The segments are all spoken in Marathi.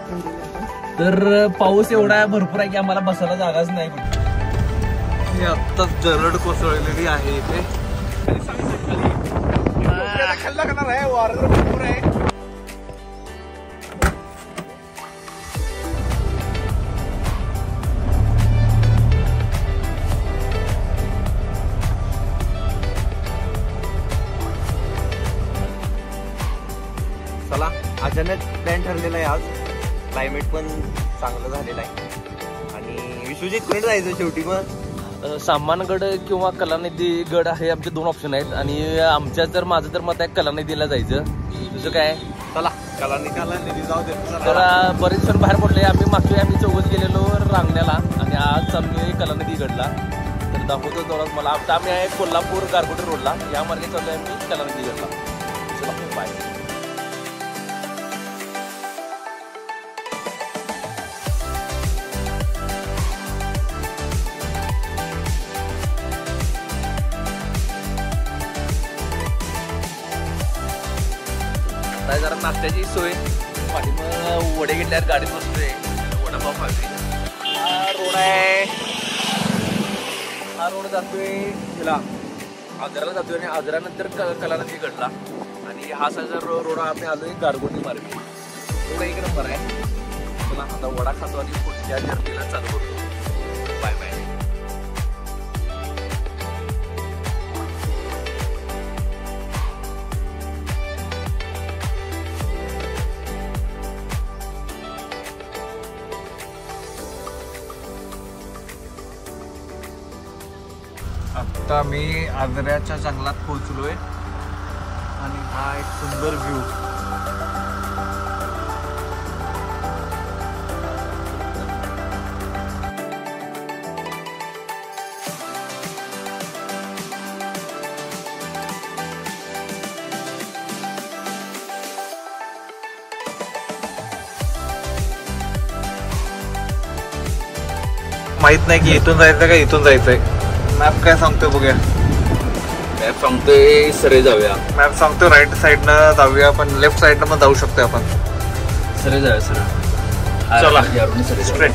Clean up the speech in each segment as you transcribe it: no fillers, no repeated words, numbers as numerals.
तर पाऊस एवढा भरपूर आहे की आम्हाला बसायला जागाच नाही. आत्ताच दरड कोसळलेली आहे इथे. खाल्ला करणार आहे, वार भरपूर आहे. चला अचानक प्लॅन ठरलेला आहे आज. क्लायमेट पण चांगलं झालेलं आहे आणि विश्वजित कुठे जायचं शेवटी मग? सामानगड किंवा कलानिधी गड हे आमचे दोन ऑप्शन आहेत आणि आमच्या जर माझं तर मत आहे कलानिधीला जायचं. तुझं काय? चला कलानिधी जाऊ दे. तर बरेच जण बाहेर पडले. आम्ही चौघच गेलेलो रांगण्याला आणि आज चाललोय कलानिधी गडला. तर दाखवतो थोडं मला. आता आम्ही आहे कोल्हापूर गारगोटी रोडला, या मार्गे चाललोय आम्ही कलानिधी गडला. चला बाय. जरा नाश्त्याची सोय पाठी मग वडे घेतल्यावर गाडीत बसतोय. वडापाव खावी. हा रोड आहे. हा रोड जातोय हिला आजराला जातोय आणि आजरानंतर कलानिधी गडला आणि हा सगळा रोड आम्ही आलोय गारगोटी मार्गे. रोड एक नंबर आहे. तुला आता वडा खातो आणि पुढच्या जर्नीला चालू करतो. Bye bye. आता मी आजऱ्याच्या जंगलात पोहोचलोय आणि हा एक सुंदर व्ह्यू. माहित नाही की इथून जायचं का इथून जायचंय. मॅप काय सांगतोय बघूया. मॅप सांगतोय सरे जाऊया. मॅप सांगतोय राईट साईडनं जाऊया, पण लेफ्ट साईडनं पण जाऊ शकतोय आपण. सरे जाऊया सर. चला सरे स्ट्रेट.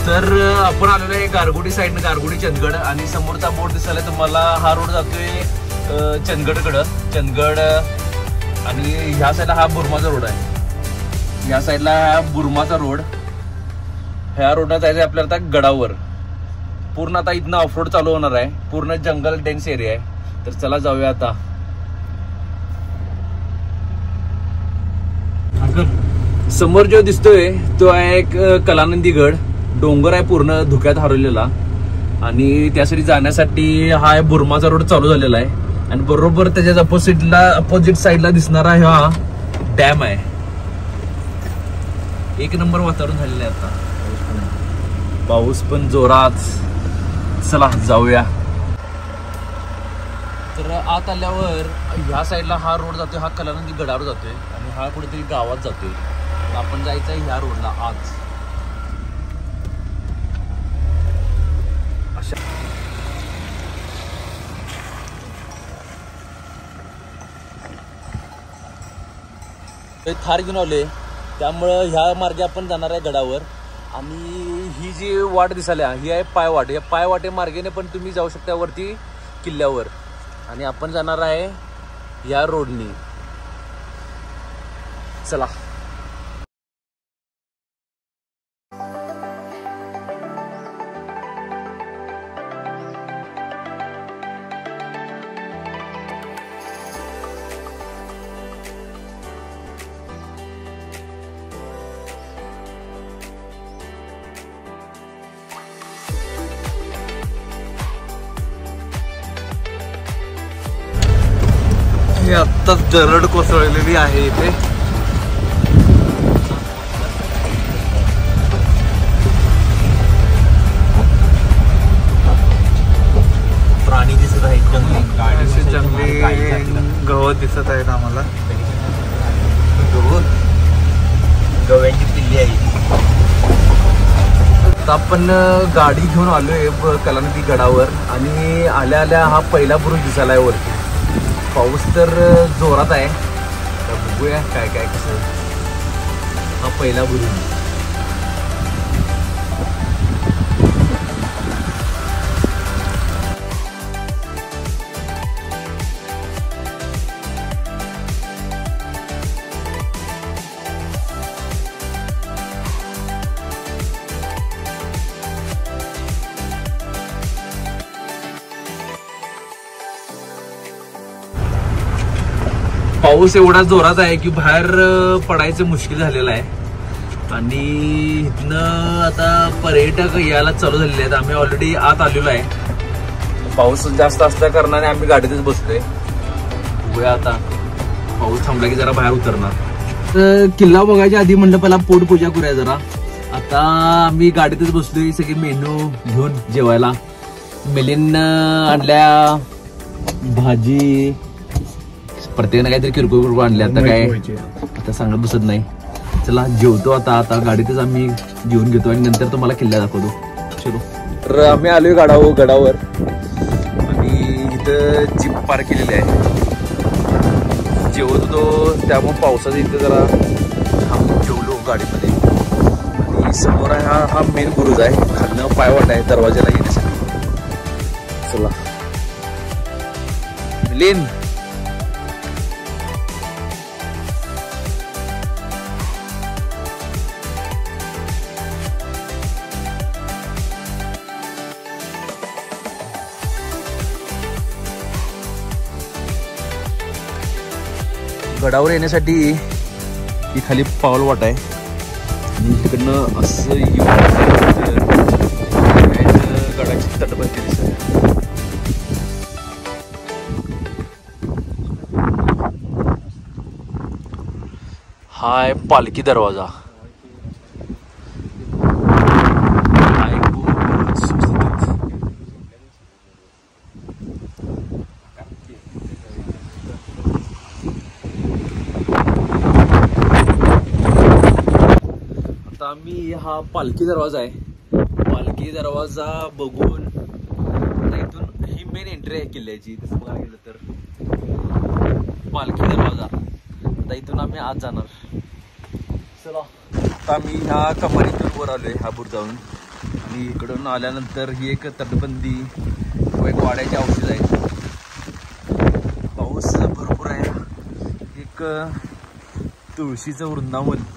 तर आपण आलेलो आहे गारगोटी साईडनं, गारगोटी चंदगड. आणि समोरचा बोर्ड दिसायला तुम्हाला. हा रोड जातोय चंदगडकडं. चंदगड आणि ह्या साईडला हा बुरमाचा रोड आहे. ह्या साईडला हा बुरमाचा रोड. ह्या रोडला जायचं आपल्याला आता गडावर. पूर्ण आता इथनं ऑफरोड चालू होणार आहे. पूर्ण जंगल डेन्स एरिया आहे. तर चला जाऊया आता. समोर जो दिसतोय तो आहे एक कलानिधी गड. डोंगर आहे पूर्ण धुक्यात हरवलेला आणि त्यासाठी जाण्यासाठी हा बुरमाचा रोड चालू झालेला आहे. आणि बरोबर त्याच्याच अपोजिट साईडला दिसणारा हा डॅम आहे. एक नंबर वातावरण झालेलं आहे आता. पाऊस पण जोरात. चला जाऊया. तर आत आल्यावर ह्या साईडला हा रोड जातोय. हा कलानिधी गडावर जातोय आणि हा कुठेतरी गावात जातोय. आपण जायचं आहे ह्या रोडला आज. थार घेऊन आले त्यामुळं ह्या मार्गे आपण जाणार आहे गडावर. आणि ही जी वाट दिसायला ही आहे पायवाट. या पायवाटे मार्गेने पण तुम्ही जाऊ शकता वरती किल्ल्यावर. आणि आपण जाणार आहे या रोडनी. चला. आत्ताच दरड कोसळलेली आहे इथे. प्राणी दिसत आहेत जंगली. जंगली गवत दिसत आहेत आम्हाला. गव्यांची पिल्ली आहे. आपण गाडी घेऊन आलोय कलानिधी गडावर आणि आल्या आल्या हा पहिला बुरुज दिसायला आहे वरती. पाऊस तर जोरात आहे. तर बघूया काय काय कसं. हा पहिला बुरुज. पाऊस एवढा जोरात आहे की बाहेर पडायचं मुश्किल झालेलं आहे. आणि इथनं आता पर्यटक यायला चालू झालेले आहेत. आम्ही ऑलरेडी आत आलेलो आहे. पाऊस जास्त असल्या कारणाने आम्ही गाडीतच बसतोय. बघूया आता पाऊस थांबला की जरा बाहेर उतरणार. तर किल्ला बघायच्या आधी म्हणलं पहिला पोटपूजा करूया जरा. आता आम्ही गाडीतच बसलोय सगळे मेनू घेऊन जेवायला. मिलिंद आणल्या भाजी, प्रत्येकाने काहीतरी किरकोळ किरकोळ आणले. आता काय आता सांगत बसत नाही. चला जेवतो आता. आता गाडीतच आम्ही जेवून घेतो आणि नंतर तुम्हाला किल्ला दाखवतो. चलो. तर आम्ही आलोय गडावर आणि इथं जीप पार्क केलेली आहे. जेवत होतो त्यामुळे पावसाचं इथं जरा जेवलो गाडीमध्ये. आणि समोर आहे हा मेन बुरुज आहे. खालनं पायवाट आहे दरवाजाला येण्यासाठी. चला मिलिंद. गडावर येण्यासाठी ही खाली पाऊल वाट आहे आणि तिकडनं असं येऊन गडाची तटबंदी दिसत. हा आहे पालखी दरवाजा. आम्ही हा पालखी दरवाजा आहे. पालखी दरवाजा बघून इथून ही मेन एंट्री आहे किल्ल्याची. तसं बघायला गेलं तर पालखी दरवाजा. आता इथून आम्ही आत जाणार. चला. आता आम्ही ह्या कमानीतून वर आलोय हा बुरुजावरून. आणि इकडून आल्यानंतर ही एक तटबंदी व एक वाड्याचे औषध आहेत. पाऊस भरपूर आहे. एक तुळशीचं वृंदावन.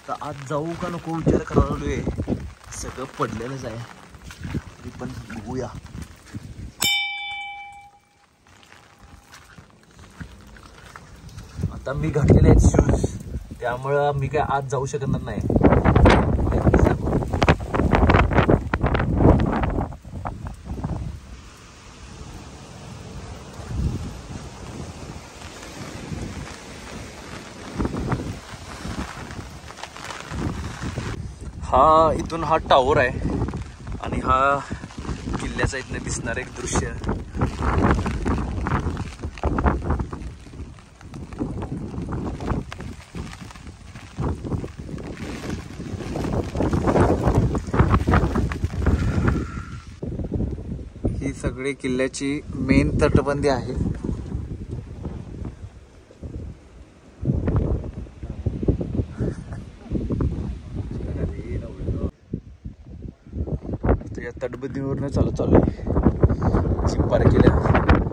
तर आज जाऊ का नको विचार करायला. सगळं पडलेलंच आहे. तरी पण बघूया. आता मी घातलेले आहेत शूज, त्यामुळं मी काय आज जाऊ शकणार नाही. हा इथून हा टावर आहे आणि हा किल्ल्याचा इथनं दिसणार एक दृश्य. ही सगळी किल्ल्याची मेन तटबंदी आहे. तटबंदीवरनं चालू आहे. जीप पार्क केल्या.